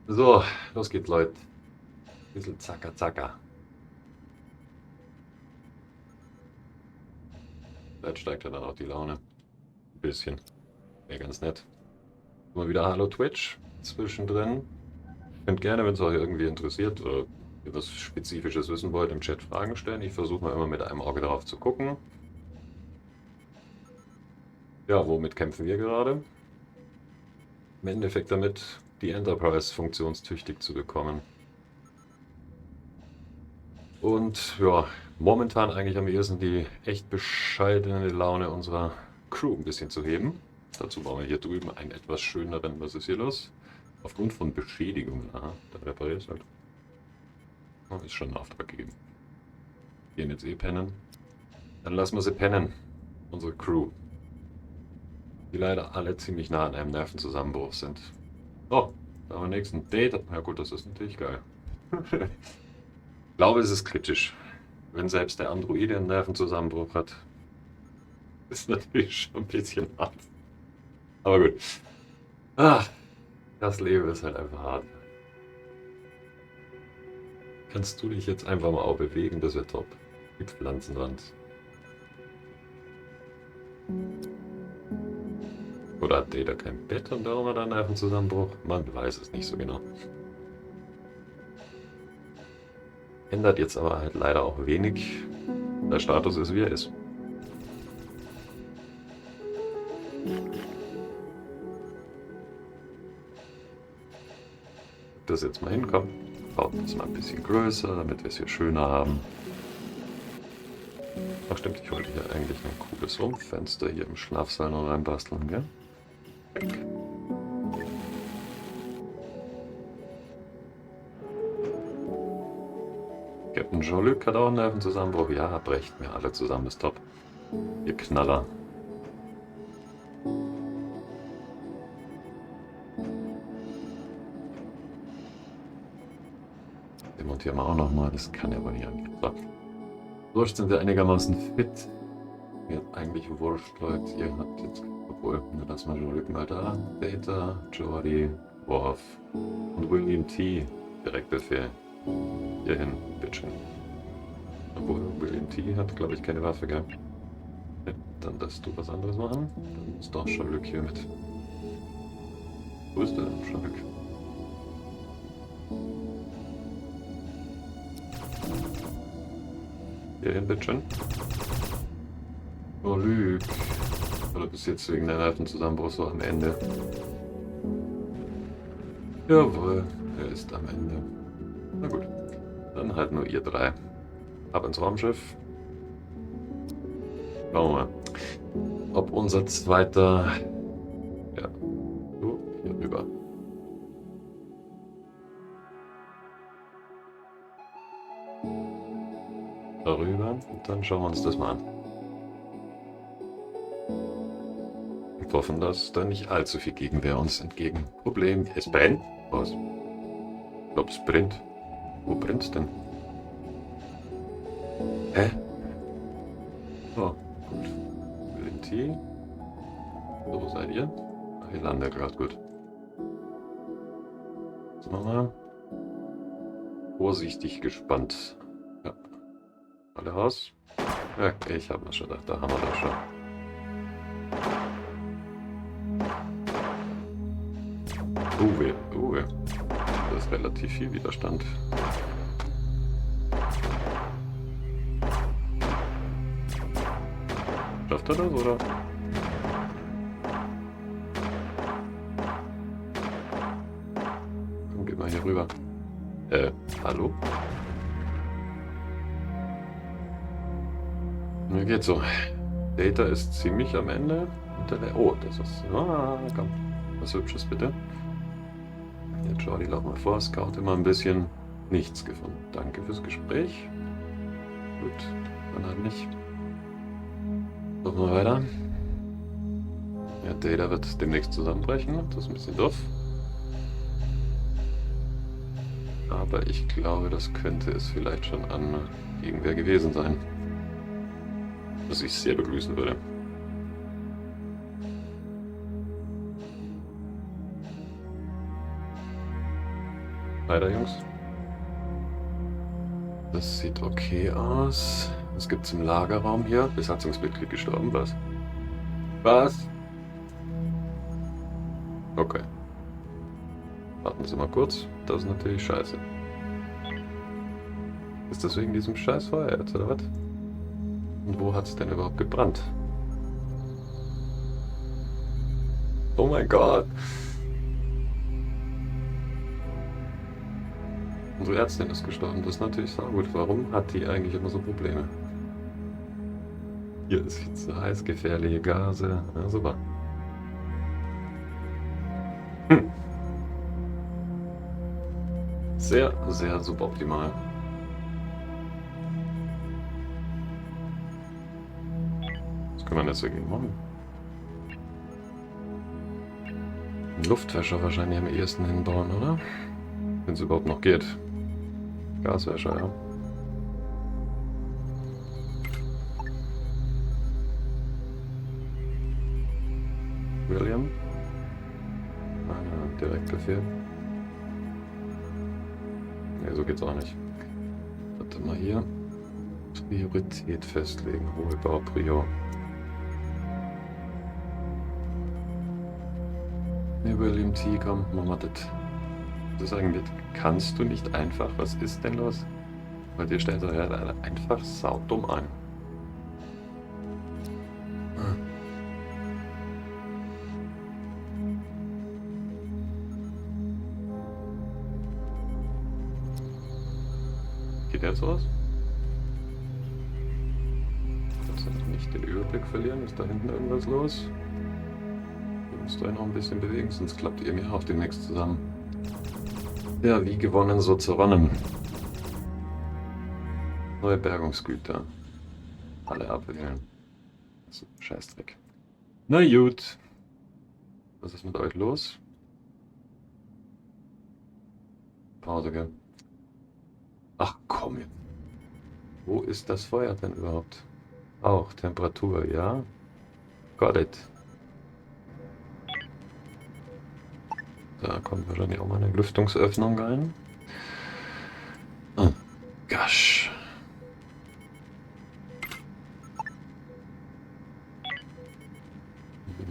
S1: So, los geht's, Leute. Ein bisschen zacker, zacker. Vielleicht steigt ja dann auch die Laune. Ein bisschen. Wäre ganz nett. Mal wieder Hallo Twitch zwischendrin. Könnt gerne, wenn es euch irgendwie interessiert oder ihr was Spezifisches wissen wollt, im Chat Fragen stellen. Ich versuche mal immer mit einem Auge darauf zu gucken. Ja, womit kämpfen wir gerade? Im Endeffekt damit, die Enterprise funktionstüchtig zu bekommen. Und ja, momentan eigentlich am ehesten die echt bescheidene Laune unserer Crew ein bisschen zu heben. Dazu bauen wir hier drüben einen etwas schöneren. Was ist hier los? Aufgrund von Beschädigungen. Aha, da repariert es halt. Oh, ist schon ein Auftrag gegeben. Gehen jetzt eh pennen. Dann lassen wir sie pennen. Unsere Crew. Die leider alle ziemlich nah an einem Nervenzusammenbruch sind. Oh, da haben wir nächsten Date. Ja gut, das ist natürlich geil. Ich glaube, es ist kritisch. Wenn selbst der Androide einen Nervenzusammenbruch hat. Ist natürlich schon ein bisschen hart. Aber gut. Ach, das Leben ist halt einfach hart. Kannst du dich jetzt einfach mal auch bewegen? Das wäre top. Die Pflanzenwand. Oder hat Data kein Bett und darum hat er einen Nervenzusammenbruch? Man weiß es nicht so genau. Ändert jetzt aber halt leider auch wenig. Der Status ist, wie er ist. Das jetzt mal hinkommt. Baut das mal ein bisschen größer, damit wir es hier schöner haben. Ach stimmt, ich wollte hier eigentlich ein cooles Rumpffenster hier im Schlafsaal noch reinbasteln, gell? Captain Jean-Luc hat auch einen Nervenzusammenbruch. Ja, brecht mir alle zusammen, ist top. Ihr Knaller. Demontieren wir auch nochmal, das kann ja wohl nicht angehen. So. Wurscht, sind wir einigermaßen fit. Mir eigentlich wurscht, Leute. Ihr habt jetzt, obwohl, nur das mal Jean-Luc mal da. Data, Jordi, Worf und William T. Direktbefehl. Hierhin, bitteschön. Obwohl, William T. hat, glaube ich, keine Waffe, gell? Ja, dann darfst du was anderes machen. Dann muss doch Jean-Luc hier mit. Wo ist der denn, Jean-Luc? Hierhin, bitteschön. Oh, Lüg. Oder bis jetzt wegen der Nervenzusammenbruch so am Ende. Jawohl, er ist am Ende. Na gut, dann halt nur ihr drei. Ab ins Raumschiff. Schauen wir mal, ob unser zweiter... Ja, so, hier rüber. Darüber und dann schauen wir uns das mal an. Und hoffen, dass da nicht allzu viel Gegenwehr uns entgegen. Problem, es brennt. Was? Ich glaube, es brennt. Wo brennt's denn? Hä? Oh, gut. T. So, wo seid ihr? Ach, ihr landet gerade gut. Jetzt machen wir vorsichtig gespannt. Ja. Alle raus? Ja, ich habe mir schon gedacht, da haben wir das schon. Weh. Das ist relativ viel Widerstand. Schafft er das, oder? Komm, geh mal hier rüber. Hallo? Mir geht's so. Data ist ziemlich am Ende. Oh, das ist... Ah, komm. Was Hübsches, bitte. Jetzt schau die lauf mal vor. Scout immer ein bisschen. Nichts gefunden. Danke fürs Gespräch. Gut, dann halt nicht. Machen wir weiter. Ja, Data wird demnächst zusammenbrechen. Das ist ein bisschen doof. Aber ich glaube, das könnte es vielleicht schon an Gegenwehr gewesen sein. Was ich sehr begrüßen würde. Weiter, Jungs. Das sieht okay aus. Was gibt's im Lagerraum hier? Besatzungsmitglied gestorben, was? Was? Okay. Warten Sie mal kurz. Das ist natürlich scheiße. Ist das wegen diesem Scheißfeuer jetzt, oder was? Und wo hat es denn überhaupt gebrannt? Oh mein Gott! Unsere Ärztin ist gestorben, das ist natürlich saugut. Warum hat die eigentlich immer so Probleme? Hier ist viel zu heiß, gefährliche Gase. Ja, super. Sehr, sehr suboptimal. Was kann man jetzt dagegen machen? Einen Luftwäscher wahrscheinlich am ehesten hinbauen, oder? Wenn es überhaupt noch geht. Gaswäscher, ja. William? Direktbefehl. Ne, so geht's auch nicht. Warte mal hier. Priorität festlegen. Hohe Bauprio. Ne, William T., komm, machen wir das. Das sagen wird, kannst du nicht einfach? Was ist denn los? Weil dir stellt er ja einfach saudumm ein. Geht jetzt was? Kannst du nicht den Überblick verlieren? Ist da hinten irgendwas los? Du musst euch noch ein bisschen bewegen, sonst klappt ihr mir auch demnächst zusammen. Ja, wie gewonnen, so zerronnen. Neue Bergungsgüter. Alle abwählen. Also, Scheißdreck. Na gut. Was ist mit euch los? Pause, gell? Ach komm. Wo ist das Feuer denn überhaupt? Auch Temperatur, ja? Got it. Da kommt wahrscheinlich auch mal eine Lüftungsöffnung rein. Oh, gosh.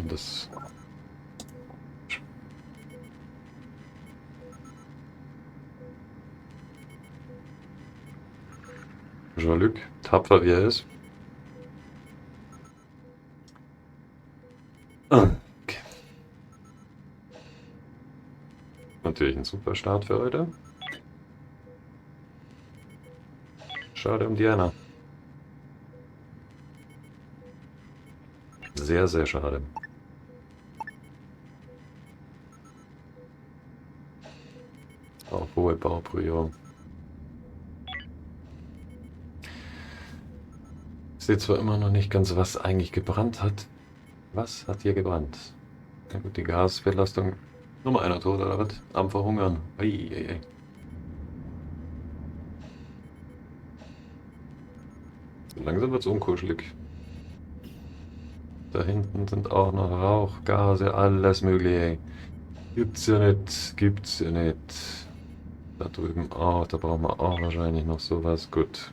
S1: Das... Jean-Luc, tapfer wie er ist. Okay. Natürlich ein super Start für heute. Schade um Diana. Sehr, sehr schade. Auch hohe Bauprio. Ich sehe zwar immer noch nicht ganz, was eigentlich gebrannt hat. Was hat hier gebrannt? Na gut, die Gasbelastung. Nummer einer tot oder was? Am Verhungern. Ei. So langsam wird es unkuschelig. Da hinten sind auch noch Rauch, Gase, alles mögliche. Gibt's ja nicht, gibt's ja nicht. Da drüben auch, da brauchen wir auch wahrscheinlich noch sowas. Gut.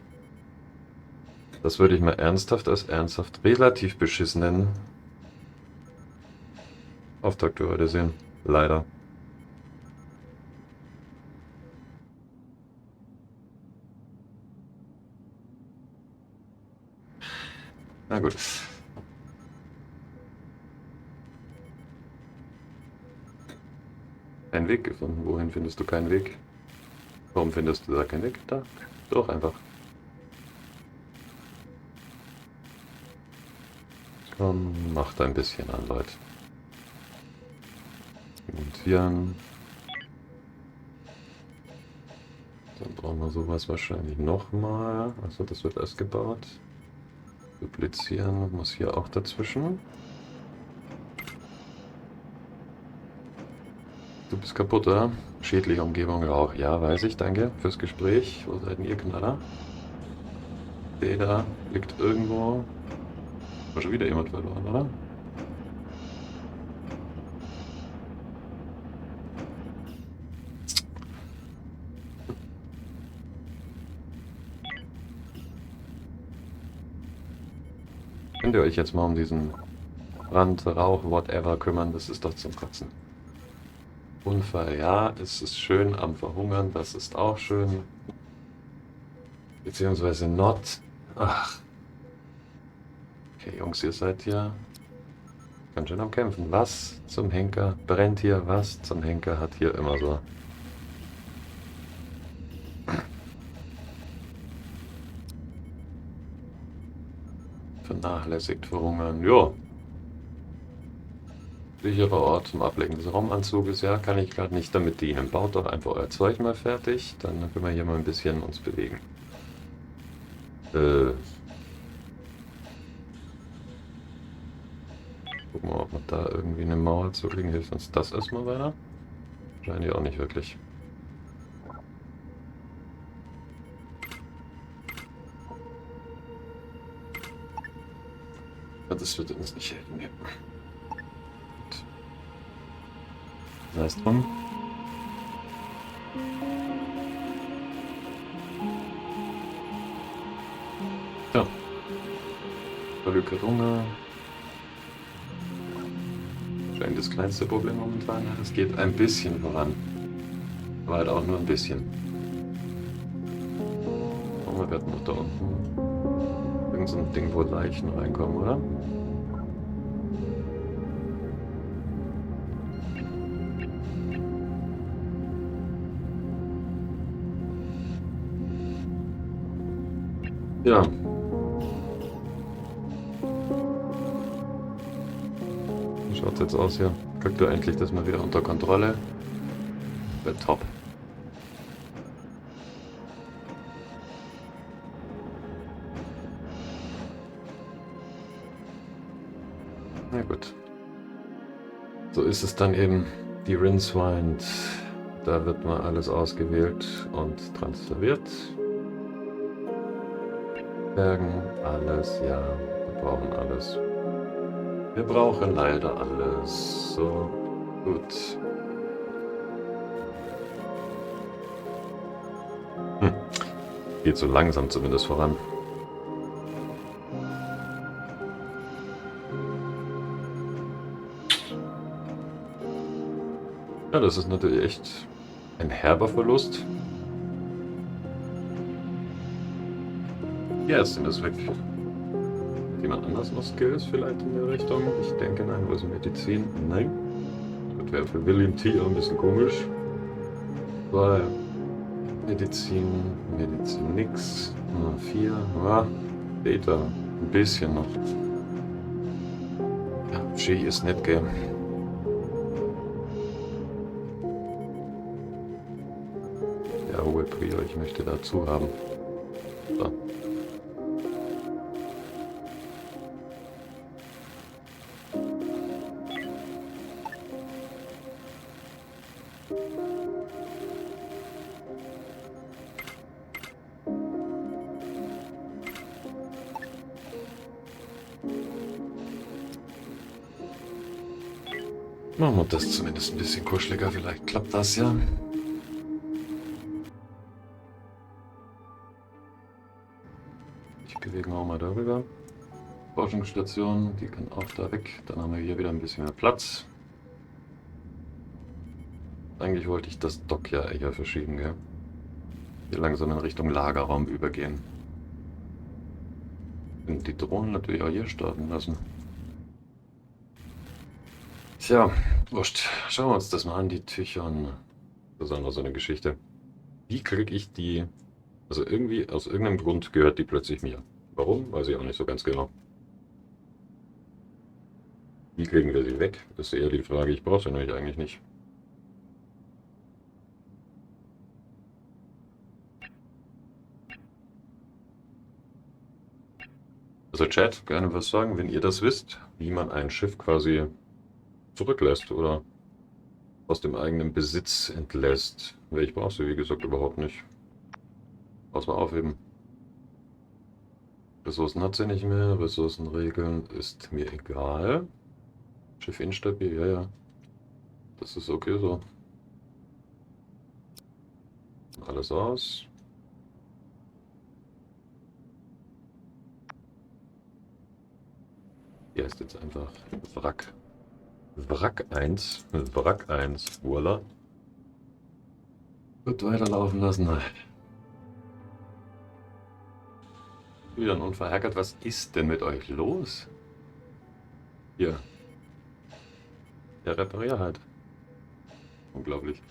S1: Das würde ich mal ernsthaft als ernsthaft relativ beschissenen Auftakt für heute sehen. Leider. Na gut. Keinen Weg gefunden. Wohin findest du keinen Weg? Warum findest du da keinen Weg? Da. Doch einfach. Komm, macht ein bisschen an, Leute. Montieren. Dann brauchen wir sowas wahrscheinlich nochmal. Also das wird erst gebaut. Duplizieren muss hier auch dazwischen. Du bist kaputt, oder? Schädliche Umgebung auch. Ja, weiß ich. Danke fürs Gespräch. Wo seid ihr, Knaller? Der da liegt irgendwo. War schon wieder jemand verloren, oder? Könnt ihr euch jetzt mal um diesen Brand, Rauch, whatever kümmern? Das ist doch zum Kotzen. Unfall, ja, es ist schön am Verhungern, das ist auch schön. Beziehungsweise not. Ach. Okay, Jungs, ihr seid hier ganz schön am Kämpfen. Was zum Henker brennt hier? Was zum Henker hat hier immer so? Vernachlässigt, verhungern, ja. Sicherer Ort zum Ablegen des Raumanzuges, ja, kann ich gerade nicht damit dienen. Baut doch einfach euer Zeug mal fertig, dann können wir hier mal ein bisschen uns bewegen. Gucken wir, ob wir da irgendwie eine Mauer zu kriegen. Hilft uns das erstmal weiter? Wahrscheinlich auch nicht wirklich. Ja, das wird uns nicht helfen. Ja. Sei es drum. Ja. Verlücke Hunger. Scheint das kleinste Problem momentan. Es geht ein bisschen voran. Aber halt auch nur ein bisschen. Oh, wir werden noch da unten irgend so ein Ding, wo Leichen reinkommen, oder? Ja. Wie schaut's jetzt aus hier? Kriegt ihr endlich das mal wieder unter Kontrolle? Wäre top. Na gut. So ist es dann eben. Die Rincewind. Da wird mal alles ausgewählt und transferiert. Bergen, alles, ja. Wir brauchen alles. Wir brauchen leider alles. So, gut. Geht so langsam zumindest voran. Ja, das ist natürlich echt ein herber Verlust. Ja, ist denn das weg? Hat jemand anders noch Skills vielleicht in der Richtung? Ich denke nein. Wo ist Medizin? Nein. Das wäre für William T. ein bisschen komisch. Weil Medizin nix. 4, Data, ein bisschen noch. Ja, G ist nett, gell? Ja, hohe Prior, ich möchte dazu haben. So. Machen wir das zumindest ein bisschen kuscheliger, vielleicht klappt das ja. Ich bewege auch mal darüber. Forschungsstation, die kann auch da weg. Dann haben wir hier wieder ein bisschen mehr Platz. Eigentlich wollte ich das Dock ja eher verschieben, gell? Hier langsam in Richtung Lagerraum übergehen. Und die Drohnen natürlich auch hier starten lassen. Tja, wurscht. Schauen wir uns das mal an, die Tücher an. Besonders so eine Geschichte. Wie kriege ich die... Also irgendwie, aus irgendeinem Grund gehört die plötzlich mir. Warum? Weiß ich auch nicht so ganz genau. Wie kriegen wir sie weg? Das ist eher die Frage. Ich brauche sie nämlich eigentlich nicht. Also Chat, gerne was sagen, wenn ihr das wisst, wie man ein Schiff quasi zurücklässt oder aus dem eigenen Besitz entlässt. Ich brauche sie, wie gesagt, überhaupt nicht. Was mal aufheben. Ressourcen hat sie nicht mehr. Ressourcen regeln ist mir egal. Schiff instabil, ja, ja. Das ist okay so. Alles aus. Hier ist jetzt einfach Wrack. Wrack 1. Wrack 1. Voila. Wird weiterlaufen lassen. Wieder ein Unfall. Herrgott, was ist denn mit euch los? Hier. Der repariert halt. Unglaublich.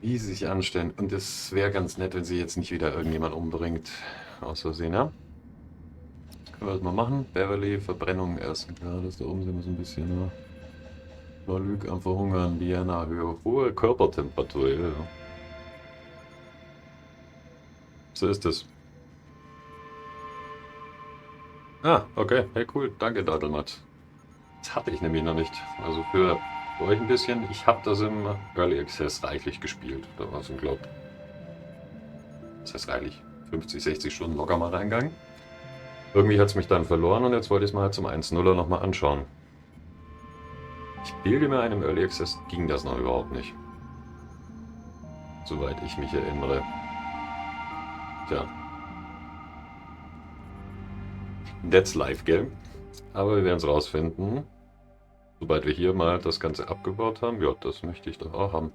S1: Wie sie sich anstellen. Und es wäre ganz nett, wenn sie jetzt nicht wieder irgendjemand umbringt. Aus Versehen, ja? Können wir das mal machen? Beverly, Verbrennung ersten Grades. Da oben sind wir so ein bisschen, ne? Lüg am Verhungern. Vienna, hohe Körpertemperatur, ja. So ist es. Ah, okay. Hey, cool. Danke, Dadelmatt. Das hatte ich nämlich noch nicht. Also für euch ein bisschen. Ich habe das im Early Access reichlich gespielt. Da war es unglaublich. Das heißt reichlich. 50, 60 Stunden locker mal reingegangen. Irgendwie hat es mich dann verloren und jetzt wollte ich es mal halt zum 1.0er nochmal anschauen. Ich bilde mir ein, im Early Access ging das noch überhaupt nicht. Soweit ich mich erinnere. Tja. That's life, gell? Aber wir werden es rausfinden. Sobald wir hier mal das Ganze abgebaut haben. Ja, das möchte ich doch auch haben.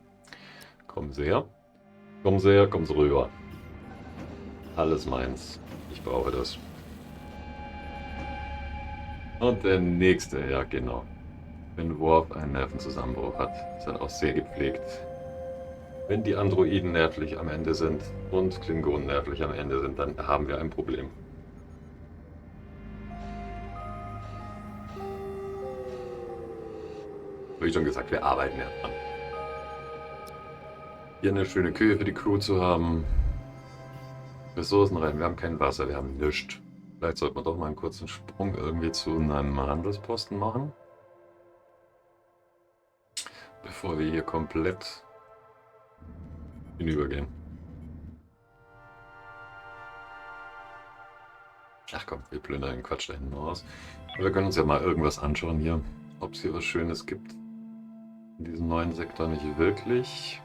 S1: Komm sehr. Komm sehr, komm's rüber. Alles meins. Ich brauche das. Und der nächste, ja genau. Wenn Worf einen Nervenzusammenbruch hat, ist er auch sehr gepflegt. Wenn die Androiden nervlich am Ende sind und Klingonen nervlich am Ende sind, dann haben wir ein Problem. Wie schon gesagt, wir arbeiten ja dran. Hier eine schöne Kühe für die Crew zu haben. Ressourcen rein, wir haben kein Wasser, wir haben nichts. Vielleicht sollte man doch mal einen kurzen Sprung irgendwie zu einem Handelsposten machen. Bevor wir hier komplett hinübergehen. Ach komm, wir plündern den Quatsch da hinten aus. Wir können uns ja mal irgendwas anschauen hier, ob es hier was Schönes gibt. In diesem neuen Sektor nicht wirklich.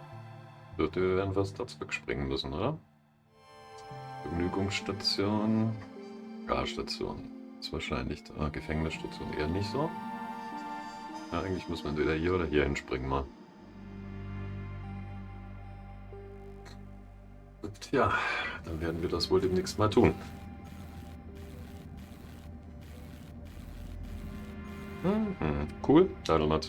S1: Wir werden was da zurückspringen müssen, oder? Vergnügungsstation, Garstation. Ist wahrscheinlich da. Gefängnisstation eher nicht so. Ja, eigentlich muss man entweder hier oder hier hinspringen mal. Und ja, dann werden wir das wohl demnächst mal tun. Cool, Dynamite.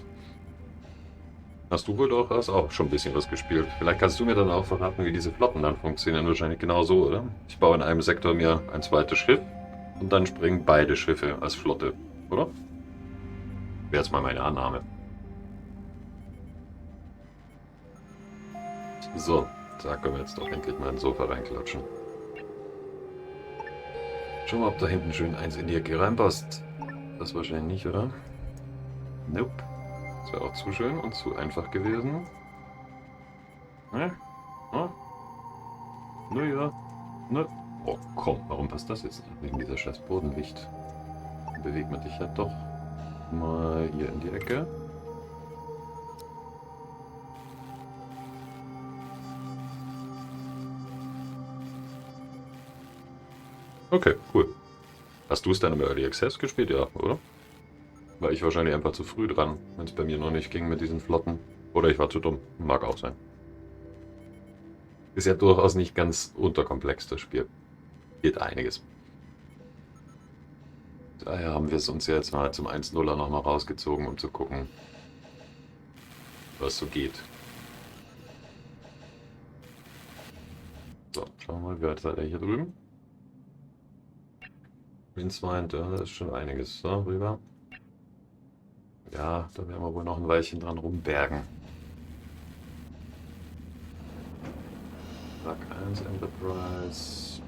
S1: Hast du wohl doch hast auch schon ein bisschen was gespielt. Vielleicht kannst du mir dann auch verraten, wie diese Flotten dann funktionieren. Wahrscheinlich genau so, oder? Ich baue in einem Sektor mir ein zweites Schiff und dann springen beide Schiffe als Flotte, oder? Wäre jetzt mal meine Annahme. So, da können wir jetzt doch endlich mal ins Sofa reinklatschen. Schau mal, ob da hinten schön eins in die Ecke reinpasst. Das wahrscheinlich nicht, oder? Nope. Das wäre auch zu schön und zu einfach gewesen. Ne? Ah, naja. Ne? Oh komm, warum passt das jetzt nicht? Wegen dieser scheiß Bodenlicht. Dann bewegt man dich ja doch mal hier in die Ecke. Okay, cool. Hast du es dann im Early Access gespielt? Ja, oder? War ich wahrscheinlich einfach zu früh dran, wenn es bei mir noch nicht ging mit diesen Flotten. Oder ich war zu dumm. Mag auch sein. Ist ja durchaus nicht ganz unterkomplex, das Spiel. Geht einiges. Daher haben wir es uns ja jetzt mal zum 1-0er nochmal rausgezogen, um zu gucken, was so geht. So, schauen wir mal, wie weit seid ihr hier drüben? Windswein, da ist schon einiges. So, rüber. Ja, da werden wir wohl noch ein Weilchen dran rumbergen. Tag 1 Enterprise.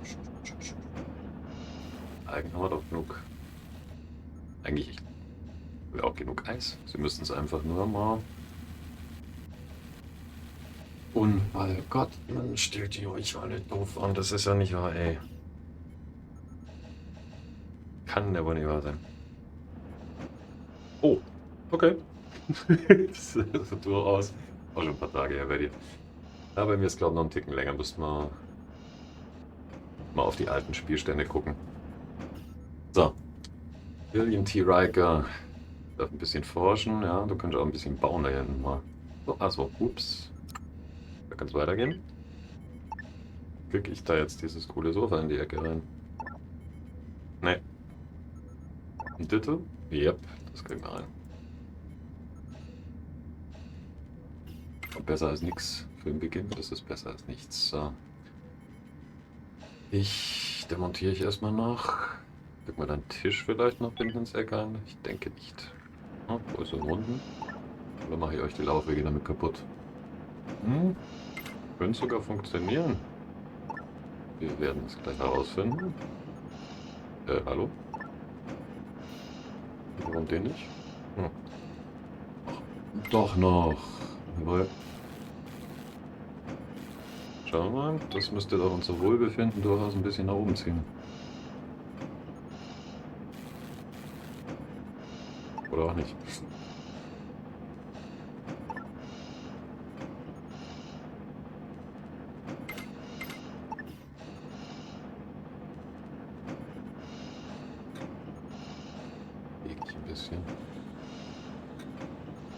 S1: Eigentlich haben wir doch genug. Eigentlich auch genug Eis. Sie müssten es einfach nur mal. Unfall. Gott, man stellt die euch alle doof an. Das ist ja nicht wahr, ey. Kann aber nicht wahr sein. Oh, okay. Das ist durchaus auch schon ein paar Tage her bei dir. Ja, bei mir ist glaube ich noch ein Ticken länger. Müssten wir mal auf die alten Spielstände gucken. So. William T. Riker darf ein bisschen forschen. Ja, du kannst auch ein bisschen bauen da hinten mal. So, achso, ups. Da kann es weitergehen. Krieg ich da jetzt dieses coole Sofa in die Ecke rein? Ne. Und bitte? Yep, das kriegen wir rein. Besser als nichts für den Beginn. Das ist besser als nichts. So. Demontiere ich erstmal noch. Drück mal deinen Tisch vielleicht noch hinten ins Eck ein. Ich denke nicht. Oh, wo ist so Runden? Oder mache ich euch die Laufwege damit kaputt? Könnte sogar funktionieren. Wir werden es gleich herausfinden. Hallo? Warum den nicht? Hm. Doch noch. Jawohl. Schauen wir mal. Das müsste doch unser Wohlbefinden durchaus ein bisschen nach oben ziehen. Oder auch nicht. Leg ich ein bisschen.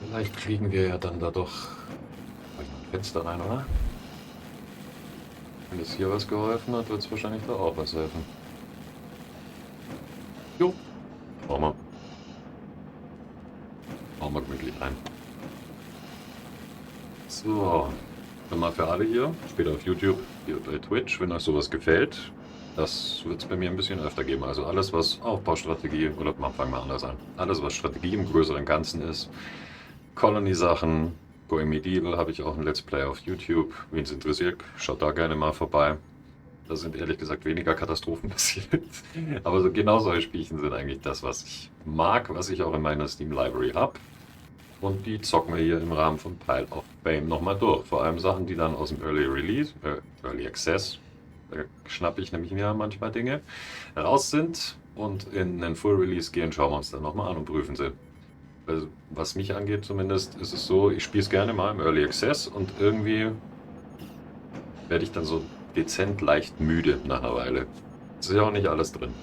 S1: Vielleicht kriegen wir ja dann da doch ein Fenster rein, oder? Wenn es hier was geholfen hat, wird es wahrscheinlich da auch was helfen. Jo. Bauen wir. Bauen wir gemütlich rein. So. Dann mal für alle hier, später auf YouTube, hier bei Twitch, wenn euch sowas gefällt. Das wird es bei mir ein bisschen öfter geben. Also alles, was Aufbaustrategie, oder fangen wir anders an. Alles, was Strategie im größeren Ganzen ist. Colony-Sachen, Going Medieval habe ich auch ein Let's Play auf YouTube. Wen es interessiert, schaut da gerne mal vorbei. Da sind ehrlich gesagt weniger Katastrophen passiert. Aber so genau solche Spielchen sind eigentlich das, was ich mag, was ich auch in meiner Steam Library habe. Und die zocken wir hier im Rahmen von Pile of Fame nochmal durch. Vor allem Sachen, die dann aus dem Early Release, Early Access, da schnappe ich nämlich mir manchmal Dinge, raus sind und in einen Full Release gehen, schauen wir uns dann nochmal an und prüfen sie. Also, was mich angeht zumindest, ist es so, ich spiele es gerne mal im Early Access und irgendwie werde ich dann so dezent leicht müde nach einer Weile. Es ist ja auch nicht alles drin.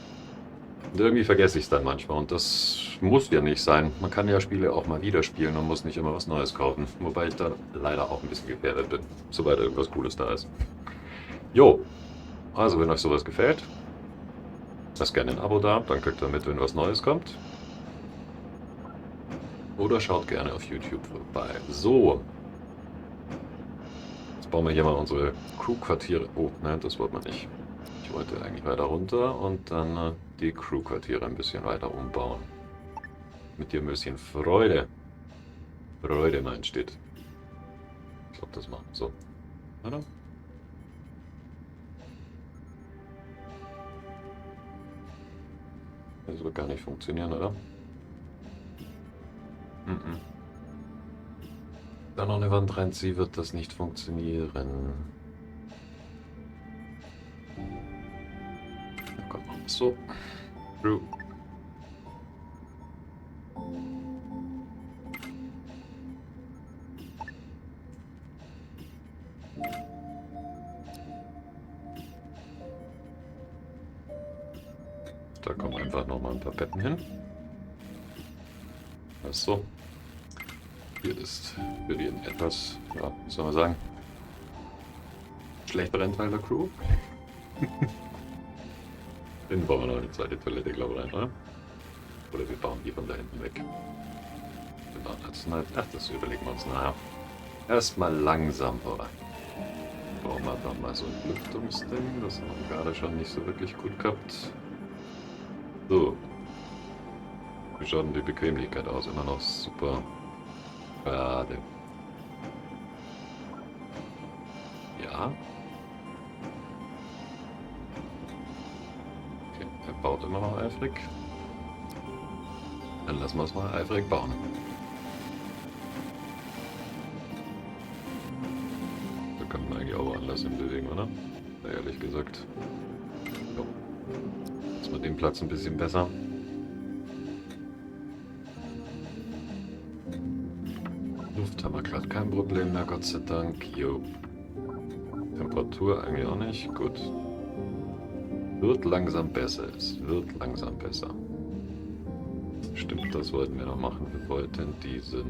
S1: Und irgendwie vergesse ich es dann manchmal und das muss ja nicht sein. Man kann ja Spiele auch mal wieder spielen und muss nicht immer was Neues kaufen. Wobei ich da leider auch ein bisschen gefährdet bin, sobald irgendwas Cooles da ist. Jo, also wenn euch sowas gefällt, lasst gerne ein Abo da, dann kriegt ihr mit, wenn was Neues kommt. Oder schaut gerne auf YouTube vorbei. So. Jetzt bauen wir hier mal unsere Crew-Quartiere. Oh, nein, das wollte man nicht. Ich wollte eigentlich weiter runter und dann die Crew-Quartiere ein bisschen weiter umbauen. Mit dir ein bisschen Freude. Freude mal entsteht. Ich glaube, das machen wir so. Oder? Das wird gar nicht funktionieren, oder? Mhm. Da noch eine Wand reinziehen, wird das nicht funktionieren. Na komm, machen wir es so. Crew. Da kommen einfach nochmal ein paar Betten hin. So. Hier ist für den etwas, ja, wie soll man sagen, schlechteren Teil der Crew. Den bauen wir noch eine zweite Toilette, glaube ich, rein, oder? Oder wir bauen die von da hinten weg. Wir bauen jetzt nicht. Ach, das überlegen wir uns nachher. Erstmal langsam voran. Brauchen wir einfach mal so ein Lüftungsding. Das haben wir gerade schon nicht so wirklich gut gehabt. So. Wie schaut denn die Bequemlichkeit aus? Immer noch super. Gerade. Ja. Okay, er baut immer noch eifrig. Dann lassen wir es mal eifrig bauen. Da könnten wir eigentlich auch anders hin bewegen, oder? Ja, ehrlich gesagt. Jo. Jetzt mal den Platz ein bisschen besser. Luft haben wir gerade kein Problem mehr, Gott sei Dank. Jo. Temperatur eigentlich auch nicht. Gut. Wird langsam besser. Es wird langsam besser. Stimmt, das wollten wir noch machen. Wir wollten diese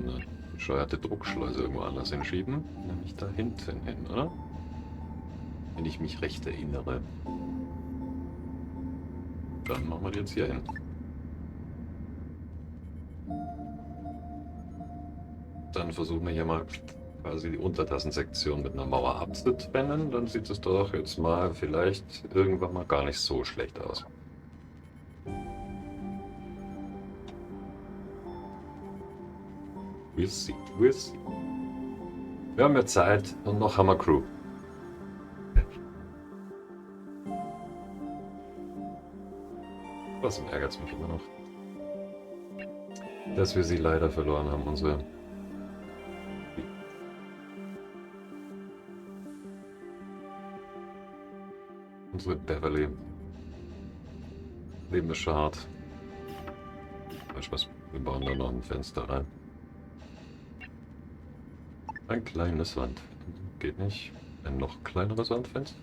S1: bescheuerte Druckschleuse irgendwo anders hinschieben. Nämlich da hinten hin, oder? Wenn ich mich recht erinnere. Dann machen wir die jetzt hier hin. Dann versuchen wir hier mal quasi die Untertassensektion mit einer Mauer abzutrennen. Dann sieht es doch jetzt mal vielleicht irgendwann mal gar nicht so schlecht aus. We'll see, we'll see. Wir haben ja Zeit und noch haben wir Crew. Was ärgert es mich immer noch? Dass wir sie leider verloren haben, unsere Beverly. Leben ist schon hart. Weißt du was? Wir bauen da noch ein Fenster rein. Ein kleines Wand. Geht nicht. Ein noch kleineres Wandfenster.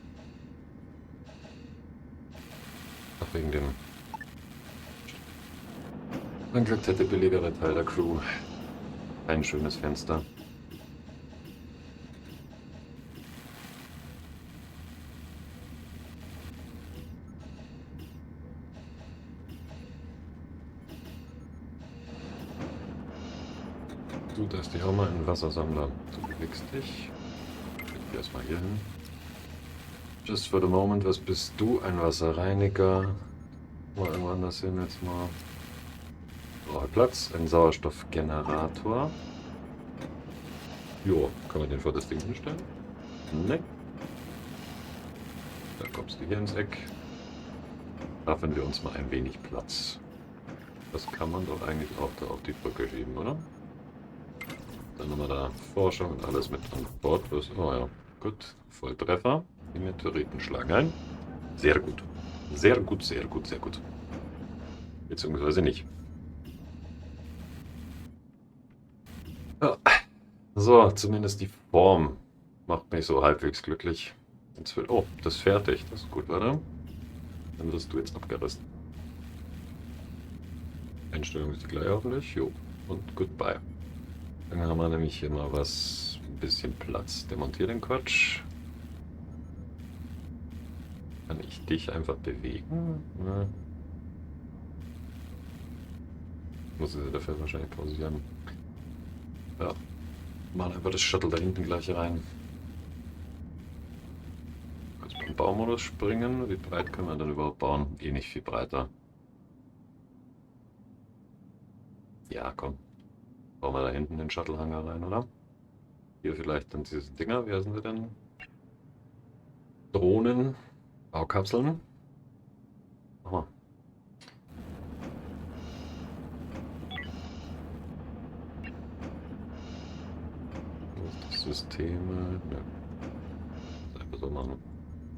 S1: Ach, wegen dem. Man gesagt hätte billigere Teil der Crew. Ein schönes Fenster. Du darfst dich auch mal in den Wassersammler. Du bewegst dich. Ich erstmal hier hin. Just for the moment, was bist du? Ein Wasserreiniger. Mal irgendwo anders hin jetzt mal. Brauche Platz. Ein Sauerstoffgenerator. Jo, kann man den vor das Ding hinstellen? Ne. Da kommst du hier ins Eck. Schaffen wir uns mal ein wenig Platz. Das kann man doch eigentlich auch da auf die Brücke schieben, oder? Dann haben wir da Forschung und alles mit an Bord. Oh ja, gut. Volltreffer. Die Meteoriten schlagen ein. Sehr gut. Sehr gut, sehr gut, sehr gut. Beziehungsweise nicht. Ja. So, zumindest die Form macht mich so halbwegs glücklich. Jetzt wird, oh, das ist fertig. Das ist gut, oder? Dann wirst du jetzt abgerissen. Einstellung ist die gleiche hoffentlich. Jo. Und goodbye. Dann haben wir nämlich hier mal was, ein bisschen Platz. Demontiere den Quatsch. Kann ich dich einfach bewegen? Ja. Muss ich dafür wahrscheinlich pausieren. Ja, machen einfach das Shuttle da hinten gleich rein. Kurz beim Baumodus springen. Wie breit können wir dann überhaupt bauen? Eh nicht viel breiter. Ja, komm. Bauen wir da hinten den Shuttle-Hangar rein, oder? Hier vielleicht dann diese Dinger. Wie heißen sie denn? Drohnen. Baukapseln. Aha. Systeme. Ja. Einfach so machen.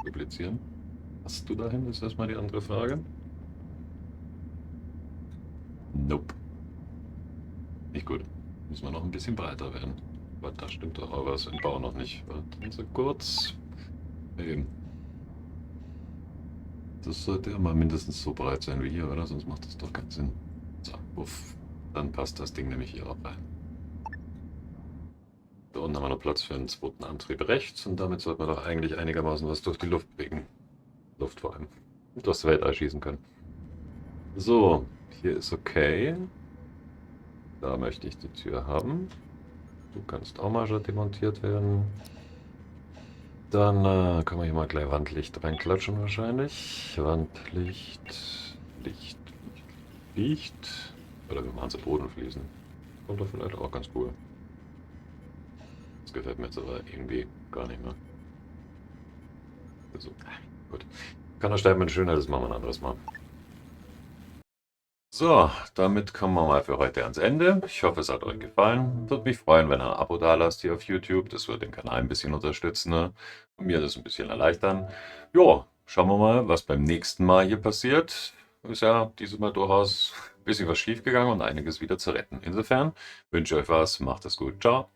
S1: Duplizieren. Hast du dahin? Ist erstmal die andere Frage. Nope. Nicht gut. Müssen wir noch ein bisschen breiter werden. Aber da stimmt doch auch was im Bau noch nicht. Warten Sie kurz. Eben. Das sollte ja mal mindestens so breit sein wie hier, oder? Sonst macht das doch keinen Sinn. So, uff. Dann passt das Ding nämlich hier auch rein. Da unten haben wir noch Platz für einen zweiten Antrieb rechts und damit sollten wir doch eigentlich einigermaßen was durch die Luft bewegen. Luft vor allem. Und das Weltall schießen können. So, hier ist okay. Da möchte ich die Tür haben. Du kannst auch mal schon demontiert werden. Dann können wir hier mal gleich Wandlicht reinklatschen wahrscheinlich. Wandlicht, Licht, Licht. Oder wir machen sie Bodenfliesen. Kommt doch vielleicht auch ganz cool. Das gefällt mir jetzt aber irgendwie gar nicht mehr. Also, gut. Kann der Steinbein schöner, das machen wir ein anderes Mal. So, damit kommen wir mal für heute ans Ende. Ich hoffe, es hat euch gefallen. Würde mich freuen, wenn ihr ein Abo da lasst hier auf YouTube. Das wird den Kanal ein bisschen unterstützen, ne? Und mir das ein bisschen erleichtern. Jo, schauen wir mal, was beim nächsten Mal hier passiert. Ist ja dieses Mal durchaus ein bisschen was schief gegangen und einiges wieder zu retten. Insofern wünsche ich euch was. Macht es gut. Ciao.